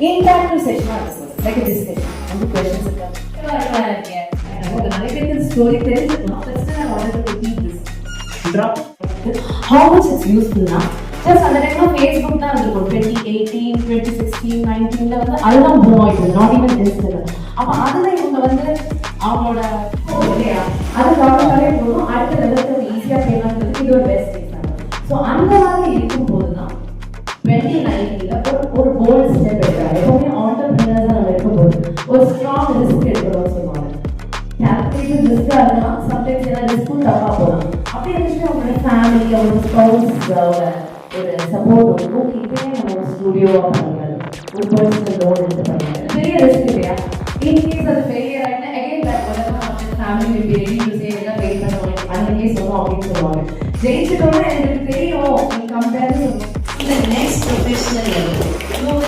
interactive session like a discussion. And the questions are coming. நிறைய பேருக்கு story தெரிஞ்சுக்கலாம். First I wanted to repeat this. How much it's useful now? Just அந்த டைம்ல Facebook தான் இருக்கும். 2018, 2016, 19ல வந்து அதுதான் boom ஆயிடுது. Not even Instagram. அப்ப அதுல இவங்க வந்து அவங்களோட இல்லையா அது கவனிச்சாலே போதும். அடுத்த லெவலுக்கு ஈஸியா செய்யலாம்ன்றது இது ஒரு பெஸ்ட் எக்ஸாம்பிள். ஸோ அந்த மாதிரி இருக்கும்போது தான் 2019ல ஒரு போல்ட் ஸ்டெப் எடுக்கிறாங்க. எப்பவுமே ஆண்டர்பிரினர்ஸா நம்ம இருக்கும்போது ஒரு ஸ்ட்ராங் ரிஸ்க் எடுக்கணும்னு சொல்லுவாங்க. கேல்குலேட்டிவ் ரிஸ்கா இருந்தா சம்டைம்ஸ் ஏதாவது ரிஸ்க்கும் தப்பா போகலாம். அப்படி இருந்துச்சு அவங்களோட ஃபேமிலி அவங்களோட ஸ்பௌஸோட ஒரு சப்போர்ட் இருக்கும். இப்பயே நம்ம ஒரு ஸ்டுடியோவா பண்ணுறது ஒரு பர்சனல் லோன் எடுத்து பண்ணுறது பெரிய ரிஸ்க் இல்லையா? இன்கேஸ் அது ஃபெயிலியர் ஆகிட்டு அகைன் பேக் பண்ணலாம். Family will be ready to say எல்லாம் வெயிட் பண்ணுவாங்க. அன்னைக்கே சொல்லுவோம் அப்படின்னு சொல்லுவாங்க. ஜெயிச்சிட்டோம்னா எனக்கு தெரியும் compare to the next professional level.